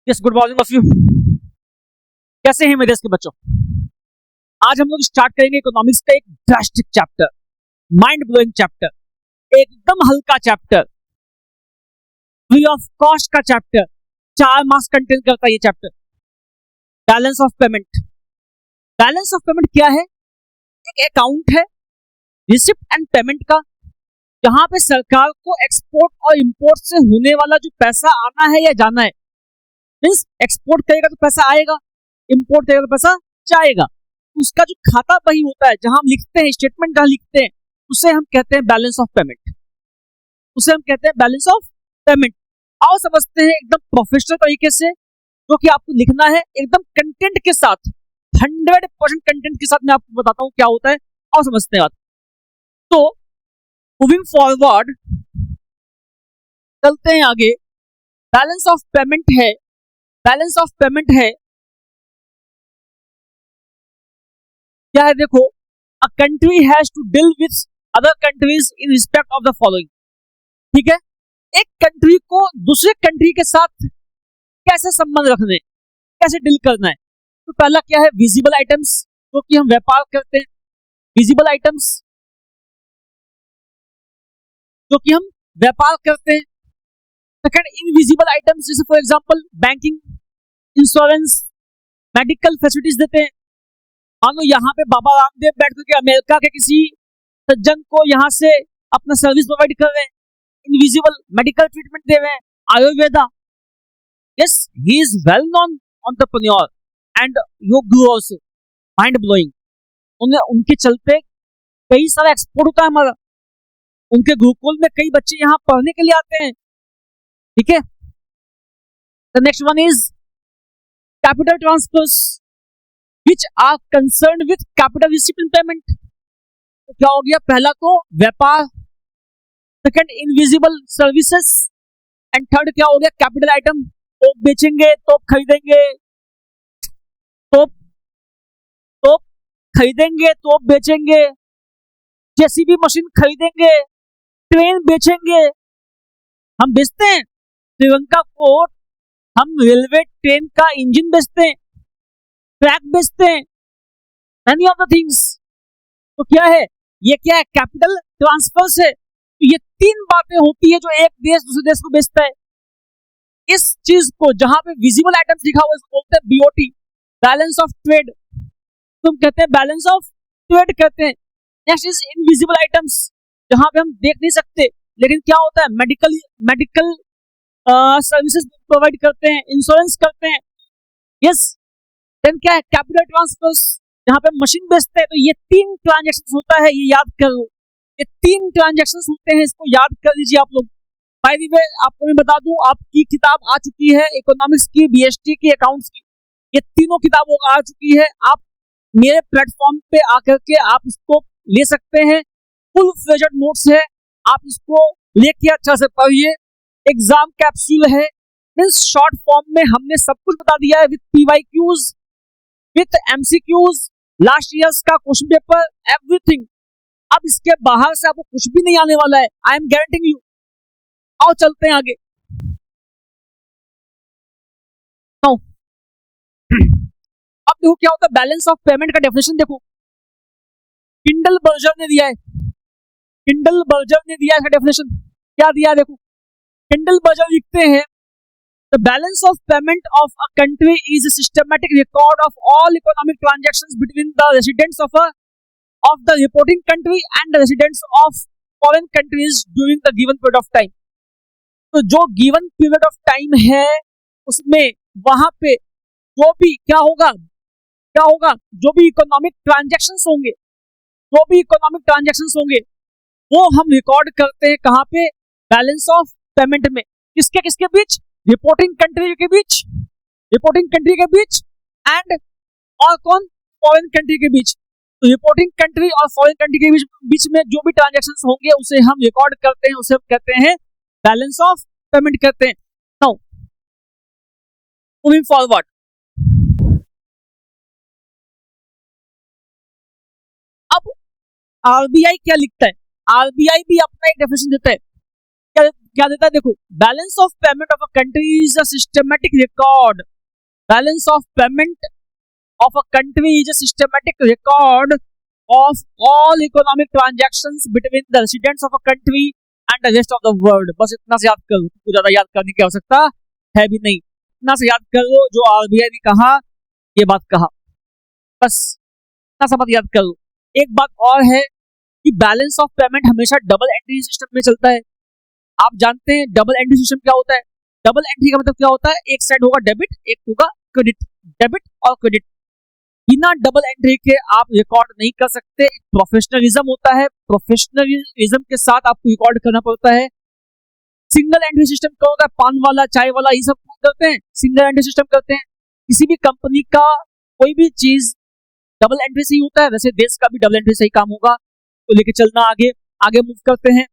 Yes, good morning of you. कैसे हैं मेरे देश के बच्चों? आज हम लोग स्टार्ट करेंगे इकोनॉमिक्स का एक drastic chapter, mind blowing chapter, एकदम हल्का चैप्टर, फ्री ऑफ कॉस्ट का चैप्टर। 4 मार्क्स कंटेन करता है ये chapter. Balance of payment. Balance of payment क्या है? एक अकाउंट है रिसिप्ट एंड पेमेंट का, जहां पे सरकार को एक्सपोर्ट और इंपोर्ट से होने वाला जो पैसा आना है या जाना है, मीन्स एक्सपोर्ट करेगा तो पैसा आएगा, इंपोर्ट करेगा तो पैसा जाएगा। उसका जो खाता बही होता है, जहां हम लिखते हैं, स्टेटमेंट जहां लिखते हैं, उसे हम कहते हैं बैलेंस ऑफ पेमेंट। उसे हम कहते हैं बैलेंस ऑफ पेमेंट। आओ समझते हैं एकदम प्रोफेशनल तरीके से, जो कि आपको लिखना है एकदम कंटेंट के साथ, 100% कंटेंट के साथ मैं आपको बताता हूं क्या होता है। आओ समझते हैं बात। तो मूविंग फॉरवर्ड, चलते हैं आगे। बैलेंस ऑफ पेमेंट है, बैलेंस ऑफ पेमेंट है क्या है? देखो, a country has to deal with other countries in respect of the following. ठीक है, एक कंट्री को दूसरे कंट्री के साथ कैसे संबंध रखने, कैसे डील करना है। तो पहला क्या है? विजिबल आइटम्स, जो कि हम व्यापार करते हैं, विजिबल आइटम्स जो कि हम व्यापार करते हैं। सेकंड, इनविजिबल आइटम्स, जैसे for example banking, insurance, medical facilities देते हैं। मान लो यहाँ पे बाबा रामदेव बैठ करके अमेरिका के किसी सज्जन को यहाँ से अपना सर्विस प्रोवाइड कर रहे हैं, इनविजिबल मेडिकल ट्रीटमेंट दे रहे हैं, Ayurveda. Yes, he is well known entrepreneur and your grow also, mind blowing. उनके चलते कई सारा एक्सपोर्ट होता है हमारा। उनके गुरुकुल में कई बच्चे यहाँ पढ़ने के लिए आते हैं। ठीक है, the next one is capital transfers which are concerned with capital receipt and payment। तो क्या हो गया? पहला तो व्यापार, second invisible services, and third क्या हो गया? Capital item. तो बेचेंगे तो खरीदेंगे, तो खरीदेंगे तो बेचेंगे, जेसीबी मशीन खरीदेंगे, ट्रेन बेचेंगे। हम बेचते हैं श्रीलंका को, हम रेलवे ट्रेन का इंजन बेचते हैं, ट्रैक बेचते हैं, एनी ऑफ द थिंग्स। तो क्या है ये? क्या है? कैपिटल ट्रांसफर से। तो ये 3 बातें होती है जो एक देश दूसरे देश को बेचता है। इस चीज को जहां पे विजिबल आइटम्स लिखा हुआ है, इसको बोलते हैं बीओटी, बैलेंस ऑफ ट्रेड। तुम कहते हैं बैलेंस ऑफ ट्रेड कहते हैं। नेक्स्ट इज इनविजिबल आइटम्स, जहां पे हम देख नहीं सकते, लेकिन क्या होता है? मेडिकल सर्विसेज प्रोवाइड करते हैं, इंश्योरेंस करते हैं। यस, देन क्या है? कैपिटल ट्रांसफर्स, जहां पे मशीन बेचते हैं। तो ये 3 ट्रांजैक्शन होता है, ये याद कर लो। ये 3 ट्रांजैक्शन होते हैं, इसको याद कर लीजिए आप लोग। बाय द वे, आपको मैं बता दूं, आपकी किताब आ चुकी है इकोनॉमिक्स की, बीएसटी की, अकाउंट्स की। ये तीनों किताबों आ चुकी है। आप मेरे प्लेटफॉर्म पे आकर के आप इसको ले सकते हैं। फुल फ्लेजेड नोट्स है, आप इसको लेके अच्छा से पढ़िए। एग्जाम कैप्सूल है, मींस शॉर्ट फॉर्म में हमने सब कुछ बता दिया है, with PYQs, with MCQs, last years का क्वेश्चन पेपर, एवरीथिंग। अब इसके बाहर से आपको कुछ भी नहीं आने वाला है, आई एम गारंटिंग यू। आओ चलते हैं आगे। no. अब देखो क्या होता है बैलेंस ऑफ पेमेंट का डेफिनेशन। देखो, किंडल बर्जर ने दिया है, किंडल बर्जर ने दिया है इसका डेफिनेशन। क्या दिया है? देखो, किंडल बर्जर लिखते हैं, the balance of payment of a country is a systematic record of all economic transactions between the residents of the reporting country and the residents of foreign countries during the given period of time। तो जो given period of time है, उसमें वहां पे जो भी क्या होगा, जो भी इकोनॉमिक ट्रांजेक्शन्स होंगे, वो हम रिकॉर्ड करते हैं कहां पे? बैलेंस ऑफ पेमेंट में। किसके बीच? रिपोर्टिंग कंट्री के बीच, एंड और कौन? फॉरेन कंट्री के बीच। तो रिपोर्टिंग कंट्री और फॉरेन कंट्री के बीच में जो भी ट्रांजैक्शंस होंगे, उसे हम रिकॉर्ड करते हैं, उसे हम कहते हैं बैलेंस ऑफ पेमेंट कहते हैं। नाउ मूविंग फॉरवर्ड, अब आरबीआई क्या लिखता है? आरबीआई भी अपना एक डेफिनेशन देता है। क्या क्या देता है, देखो, balance of payment of a country is a systematic record, balance of payment of a country is a systematic record of all economic transactions between the residents of a country and the rest of the world. बस इतना से याद करो, कुछ ज्यादा याद करने की आवश्यकता है भी नहीं, इतना से याद कर लो जो आरबीआई ने कहा, ये बात कहा, बस इतना सा बात याद करो। एक बात और है कि बैलेंस ऑफ पेमेंट हमेशा डबल एंट्री सिस्टम में चलता है। आप जानते हैं डबल एंट्री सिस्टम क्या होता है? डबल एंट्री का मतलब क्या होता है? एक साइड होगा डेबिट, एक होगा क्रेडिट, डेबिट और क्रेडिट। बिना डबल एंट्री के आप रिकॉर्ड नहीं कर सकते। प्रोफेशनलिज्म होता है, प्रोफेशनलिज्म के साथ आपको रिकॉर्ड करना पड़ता है। सिंगल एंट्री सिस्टम क्या होता है? पान वाला, चाय वाला, ये सब करते हैं, सिंगल एंट्री सिस्टम करते हैं। किसी भी कंपनी का कोई भी चीज डबल एंट्री से ही होता है, वैसे देश का भी डबल एंट्री से ही काम होगा। तो लेके चलना आगे, आगे मूव करते हैं,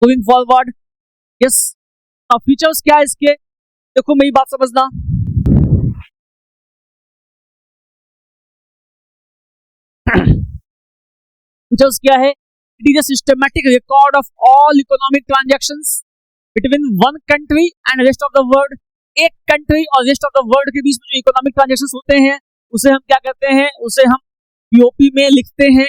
मूविंग फॉरवर्ड। यस, फीचर्स क्या है इसके, देखो मेरी बात समझना। फीचर्स क्या है? It is a systematic record of all economic transactions between one country and rest of the world. एक कंट्री और रेस्ट ऑफ द वर्ल्ड के बीच में जो इकोनॉमिक ट्रांजैक्शंस होते हैं उसे हम क्या कहते हैं? उसे हम पीओपी में लिखते हैं।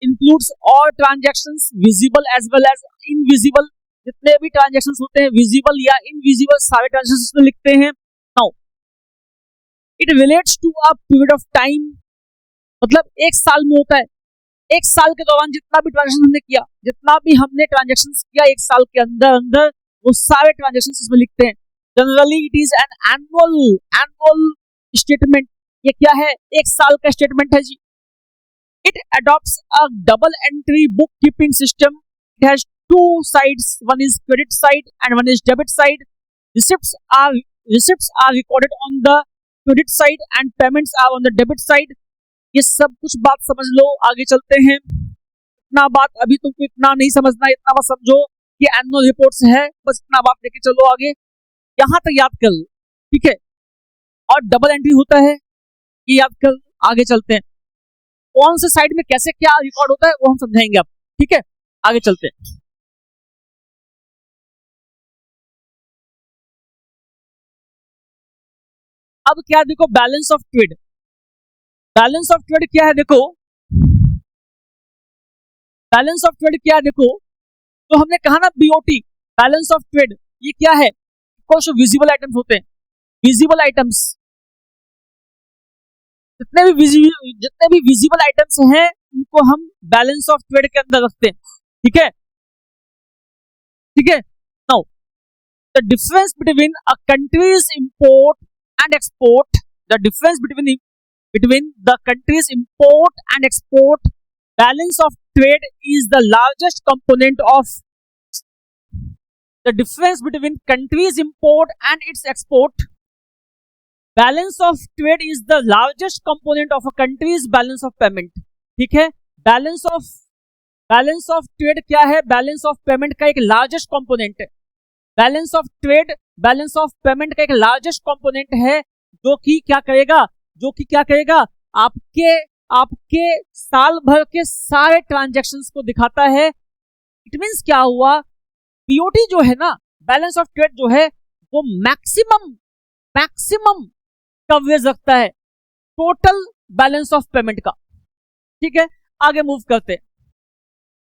Includes all transactions visible as well as invisible. जितने भी ट्रांजैक्शंस होते हैं विजिबल या इनविजिबल, सारे ट्रांजैक्शंस में लिखते हैं। Now it relates to a period of time, मतलब एक साल में होता है। एक साल के दौरान जितना भी ट्रांजैक्शन हमने किया, जितना भी हमने ट्रांजैक्शन किया एक साल के अंदर अंदर, वो सारे ट्रांजैक्शन इसमें लिखते हैं। Generally it is an annual statement. ये क्या है? एक साल का स्टेटमेंट है जी। It adopts a double entry book keeping system. It has two sides, one is credit side and one is debit side. Receipts are recorded on the credit side and payments are on the debit side. ये सब कुछ बात समझ लो, आगे चलते हैं। इतना बात अभी तुमको इतना नहीं समझना, इतना बात समझो कि एनुअल रिपोर्ट्स है, बस इतना बात लेके चलो आगे, यहां तक याद कर लो, ठीक है। और डबल एंट्री होता है, ये याद कर, आगे चलते हैं। कौन से साइड में कैसे क्या रिकॉर्ड होता है वो हम समझाएंगे अब, ठीक है। आगे चलते हैं। अब क्या देखो, balance of trade. Balance of trade क्या है देखो, बैलेंस ऑफ ट्रेड क्या है देखो, तो हमने कहा ना बीओटी, बैलेंस ऑफ ट्रेड, ये क्या है? कुछ विजिबल आइटम्स होते हैं, विजिबल आइटम्स, जितने भी विजिबल आइटम्स हैं उनको हम बैलेंस ऑफ ट्रेड के अंदर रखते हैं, ठीक है, ठीक है। Now the difference between a countries import and export, the difference between the country's import and export, balance of trade is the largest component of the difference between country's import and its export. Balance of trade is the largest component of a country's balance of payment, ठीक है। Balance of trade क्या है? Balance of payment का एक largest component है। Balance of trade balance of payment का एक largest component है, जो कि क्या करेगा, आपके साल भर के सारे ट्रांजैक्शंस को दिखाता है। इट मींस क्या हुआ, बीओटी जो है ना, बैलेंस ऑफ ट्रेड जो है, वो मैक्सिमम कवरेज रखता है टोटल बैलेंस ऑफ पेमेंट का, ठीक है। आगे मूव करते हैं।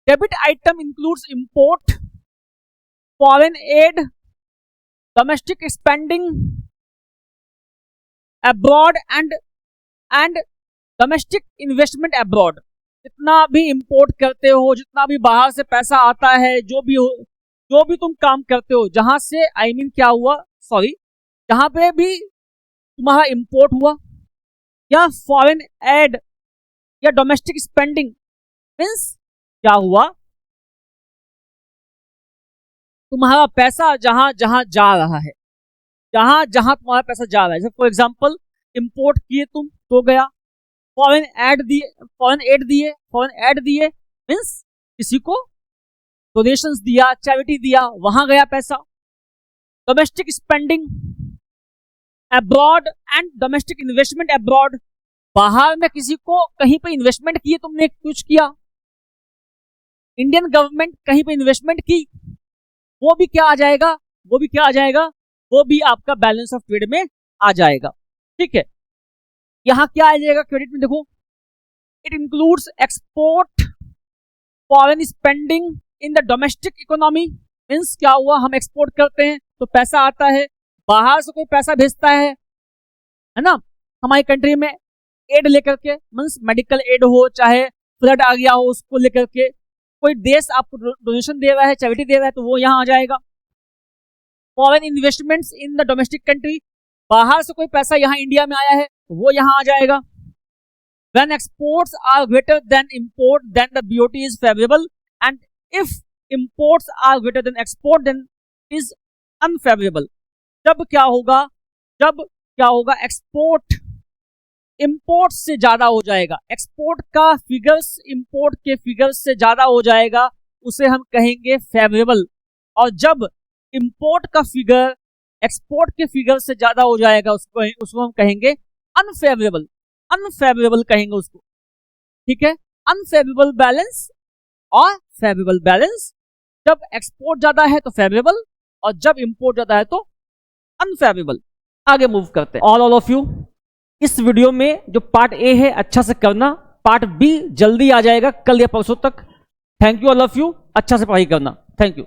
Debit item includes import, foreign add, domestic spending abroad and domestic investment abroad. जितना भी इंपोर्ट करते हो, जितना भी बाहर से पैसा आता है, जो भी तुम काम करते हो, जहां से जहां पे भी तुम्हारा इंपोर्ट हुआ या फॉरेन एड या डोमेस्टिक स्पेंडिंग, मींस क्या हुआ, तुम्हारा पैसा जहां जहां जा रहा है, जहां जहां तुम्हारा पैसा जा रहा है। फॉर एग्जाम्पल, इंपोर्ट किए तुम तो गया, फॉरेन एड दिए मींस किसी को डोनेशंस दिया, चैरिटी दिया, वहां गया पैसा। Domestic spending abroad and domestic investment abroad, बाहर में किसी को कहीं पे इन्वेस्टमेंट किए, तुमने कुछ किया, इंडियन गवर्नमेंट कहीं पे इन्वेस्टमेंट की, वो भी क्या आ जाएगा, वो भी क्या आ जाएगा, वो भी आपका बैलेंस ऑफ ट्रेड में आ जाएगा। ठीक है, यहां क्या आ जाएगा क्रेडिट में, देखो it includes export foreign spending in the domestic economy. Means क्या हुआ, हम एक्सपोर्ट करते हैं तो पैसा आता है, बाहर से कोई पैसा भेजता है ना हमारी कंट्री में एड लेकर के, मीन्स मेडिकल एड हो चाहे फ्लड आ गया हो उसको लेकर के, कोई देश आपको डोनेशन दे रहा है, चैरिटी दे रहा है, तो वो यहाँ आ जाएगा। Foreign investments in the domestic country, बाहर से कोई पैसा यहाँ इंडिया में आया है तो वो यहाँ आ जाएगा। When exports are greater than import, then the BOT is favorable, and if imports are greater than export, then is unfavorable. जब क्या होगा, जब क्या होगा, एक्सपोर्ट इंपोर्ट से ज्यादा हो जाएगा, एक्सपोर्ट का फिगर्स इंपोर्ट के फिगर्स से ज्यादा हो जाएगा, उसे हम कहेंगे फेवरेबल। और जब इंपोर्ट का फिगर एक्सपोर्ट के फिगर से ज्यादा हो जाएगा, उसको हम कहेंगे अनफेवरेबल, अनफेवरेबल कहेंगे उसको। ठीक है, अनफेवरेबल बैलेंस और फेवरेबल बैलेंस, जब एक्सपोर्ट ज्यादा है तो फेवरेबल और जब इंपोर्ट ज्यादा है तो अनफेवरेबल। आगे मूव करते हैं। ऑल ऑफ यू, इस वीडियो में जो पार्ट ए है अच्छा से करना, पार्ट बी जल्दी आ जाएगा कल या परसों तक। Thank you all of you, अच्छा से पढ़ाई करना। Thank you.